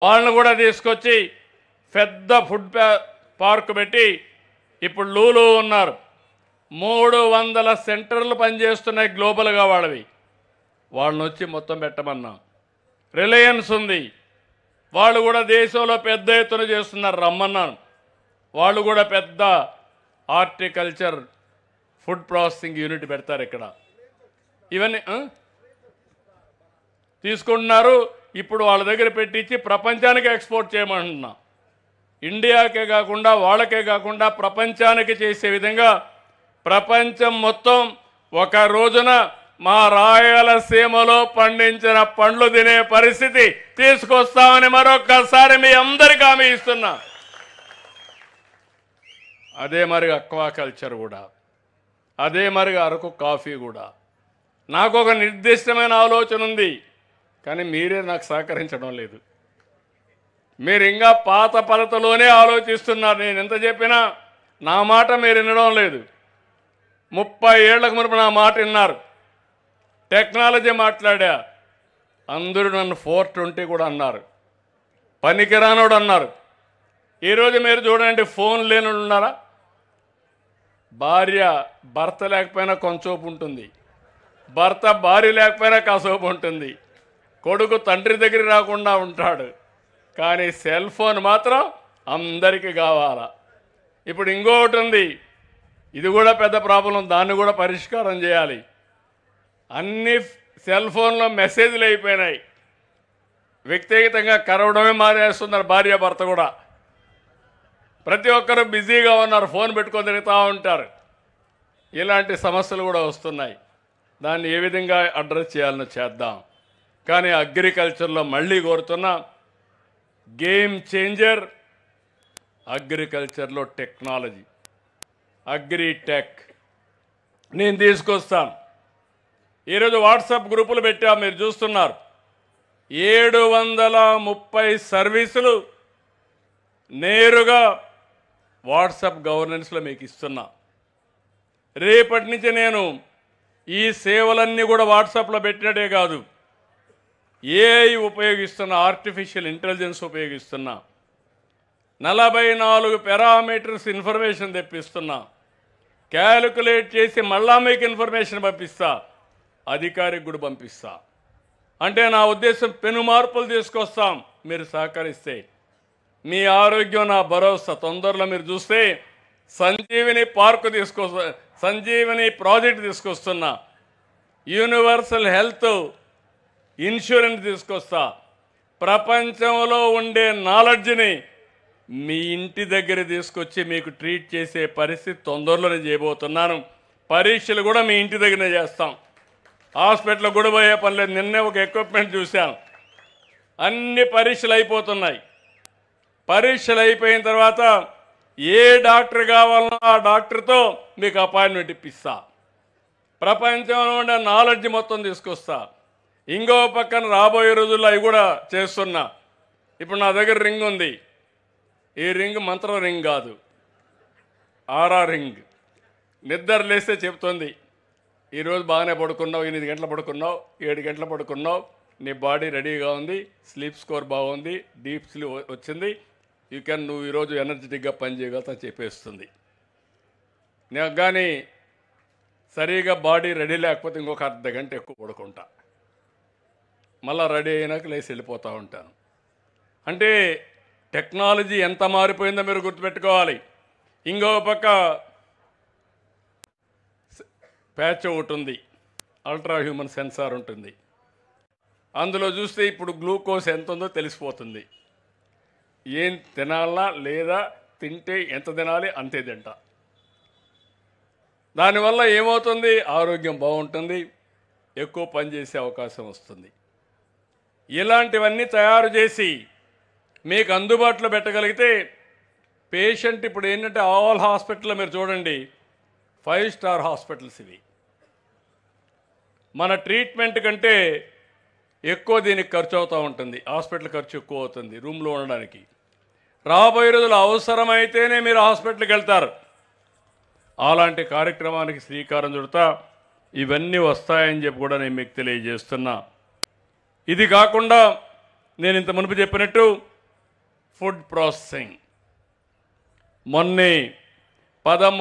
వాళ్ళని కూడా తీసుకొచ్చి పెద్ద ఫుడ్ పార్క్ పెట్టి ఇప్పుడు లూలు ఉన్నారు. 300 సెంటర్లు పనిచేస్తున్నాయి గ్లోబల్గా వాళ్ళవి. వాళ్ళని వచ్చి మొత్తం పెట్టమన్నాం. రిలయన్స్ ఉంది, వాళ్ళు కూడా దేశంలో పెద్ద ఎత్తున చేస్తున్నారు, రమ్మన్నాను. వాళ్ళు కూడా పెద్ద హార్టికల్చర్ ఫుడ్ ప్రాసెసింగ్ యూనిట్ పెడతారు ఇక్కడ. ఇవన్నీ తీసుకుంటున్నారు. ఇప్పుడు వాళ్ళ దగ్గర పెట్టించి ప్రపంచానికి ఎక్స్పోర్ట్ చేయమంటున్నా. ఇండియాకే కాకుండా వాళ్ళకే కాకుండా ప్రపంచానికి చేసే విధంగా ప్రపంచం మొత్తం ఒక రోజున మా రాయలసీమలో పండించిన పండ్లు తినే పరిస్థితి తీసుకొస్తామని మరొక్కసారి మీ అందరికీ హామీ ఇస్తున్నా. అదే మరి అక్వాకల్చర్ కూడా, అదే మరి అరకు కాఫీ కూడా. నాకు ఒక నిర్దిష్టమైన ఆలోచన ఉంది, కానీ మీరే నాకు సహకరించడం లేదు. మీరు ఇంకా పాత పద్ధతిలోనే ఆలోచిస్తున్నారు. నేను ఎంత చెప్పినా నా మాట మీరు వినడం లేదు. 30 ఏళ్లకు మునుపు నా మాట విన్నారు. టెక్నాలజీ మాట్లాడా, అందరూ నన్ను 420 కూడా అన్నారు, పనికిరానోడు అన్నారు. ఈరోజు మీరు చూడండి, ఫోన్ లేనోడు ఉన్నారా? భార్య భర్త లేకపోయినా కొంచెంసేపు ఉంటుంది, భర్త భార్య లేకపోయినా కాసేపు ఉంటుంది, కొడుకు తండ్రి దగ్గర రాకుండా ఉంటాడు, కానీ సెల్ ఫోన్ మాత్రం అందరికీ కావాలా. ఇప్పుడు ఇంకొకటి ఉంది, ఇది కూడా పెద్ద ప్రాబ్లం, దాన్ని కూడా పరిష్కారం చేయాలి. అన్ని సెల్ ఫోన్లో మెసేజ్లు అయిపోయినాయి. వ్యక్తిగతంగా కరవడమే మానేస్తున్నారు భార్య భర్త కూడా. ప్రతి ఒక్కరూ బిజీగా ఉన్నారు, ఫోన్ పెట్టుకొని తిరుగుతూ ఉంటారు. ఇలాంటి సమస్యలు కూడా వస్తున్నాయి. దాన్ని ఏ విధంగా అడ్రస్ చేయాలని చేద్దాం. కానీ అగ్రికల్చర్లో మళ్ళీ కోరుతున్నా, గేమ్ చేంజర్ అగ్రికల్చర్లో టెక్నాలజీ, అగ్రిటెక్ నేను తీసుకొస్తాను. ఈరోజు వాట్సాప్ గ్రూపులు పెట్టా, మీరు చూస్తున్నారు. 730 సర్వీసులు నేరుగా వాట్సాప్ గవర్నెన్స్లో మీకు ఇస్తున్నా. రేపటి నుంచి నేను ఈ సేవలన్నీ కూడా వాట్సాప్లో పెట్టినట్టే కాదు, ఏఐ ఉపయోగిస్తున్నా, ఆర్టిఫిషియల్ ఇంటెలిజెన్స్ ఉపయోగిస్తున్నా, 44 పారామీటర్స్ ఇన్ఫర్మేషన్ తెప్పిస్తున్నా, క్యాలిక్యులేట్ చేసి మళ్ళా మీకు ఇన్ఫర్మేషన్ పంపిస్తా, అధికారికి కూడా పంపిస్తా. అంటే నా ఉద్దేశం పెను మార్పులు తీసుకొస్తాం మీరు సహకరిస్తే. మీ ఆరోగ్యం నా భరోసా. తొందరలో మీరు చూస్తే సంజీవిని పార్క్ సంజీవిని ప్రాజెక్ట్ తీసుకొస్తున్నా, యూనివర్సల్ హెల్త్ ఇన్సూరెన్స్ తీసుకొస్తా. ప్రపంచంలో ఉండే నాలెడ్జ్ని మీ ఇంటి దగ్గర తీసుకొచ్చి మీకు ట్రీట్ చేసే పరిస్థితి తొందరలోనే చేయబోతున్నాను. పరీక్షలు కూడా మీ ఇంటి దగ్గరనే చేస్తాం. హాస్పిటల్ కూడా పోయే పని లేదు. నిన్నే ఒక ఎక్విప్మెంట్ చూశాను, అన్ని పరీక్షలు అయిపోతున్నాయి. పరీక్షలు అయిపోయిన తర్వాత ఏ డాక్టర్ కావాలన్నా ఆ డాక్టర్తో మీకు అపాయింట్మెంట్ ఇప్పిస్తా. ప్రపంచంలో ఉండే నాలెడ్జ్ మొత్తం తీసుకొస్తా. ఇంకో పక్కన రాబోయే రోజుల్లో అవి కూడా చేస్తున్నా. ఇప్పుడు నా దగ్గర రింగ్ ఉంది. ఈ రింగ్ మంత్ర రింగ్ కాదు, ఆరా రింగ్. నిద్ర లేస్తే చెప్తుంది, ఈరోజు బాగానే పడుకున్నావు, 8 గంటలు పడుకున్నావు, 7 గంటలు పడుకున్నావు, నీ బాడీ రెడీగా ఉంది, స్లీప్ స్కోర్ బాగుంది, డీప్ స్లీప్ వచ్చింది, నువ్వు ఈరోజు ఎనర్జెటిక్గా పనిచేయగలుగుతా చెప్పేస్తుంది. నాకు కానీ సరిగా బాడీ రెడీ లేకపోతే ఇంకొక అర్ధ గంట ఎక్కువ పడుకుంటా, మళ్ళీ రెడీ అయినాక లేచి వెళ్ళిపోతూ ఉంటాను. అంటే టెక్నాలజీ ఎంత మారిపోయిందో మీరు గుర్తుపెట్టుకోవాలి. ఇంకో పక్క ప్యాచ్ ఒకటి ఉంది, అల్ట్రా హ్యూమన్ సెన్సార్ ఉంటుంది. అందులో చూస్తే ఇప్పుడు గ్లూకోజ్ ఎంత ఉందో తెలిసిపోతుంది. ఏం తినాలా లేదా, తింటే ఎంత తినాలి అంతే తింటా. దానివల్ల ఏమవుతుంది, ఆరోగ్యం బాగుంటుంది, ఎక్కువ పనిచేసే అవకాశం వస్తుంది. ఇలాంటివన్నీ తయారు చేసి మీకు అందుబాటులో పెట్టగలిగితే పేషెంట్ ఇప్పుడు ఏంటంటే ఆల్ హాస్పిటల్లో మీరు చూడండి 5 స్టార్ హాస్పిటల్స్ ఇవి. మన ట్రీట్మెంట్ కంటే ఎక్కువ దీనికి ఖర్చు అవుతూ ఉంటుంది, హాస్పిటల్ ఖర్చు ఎక్కువ అవుతుంది రూమ్లో ఉండడానికి. రాబోయే రోజులు అవసరమైతేనే మీరు హాస్పిటల్కి వెళ్తారు. అలాంటి కార్యక్రమానికి శ్రీకారం చుడతా ఇవన్నీ వస్తాయని చెప్పి కూడా నేను మీకు తెలియజేస్తున్నా. ఇది కాకుండా నేను ఇంత మునుపు చెప్పినట్టు ఫుడ్ ప్రాసెసింగ్ మొన్నే 13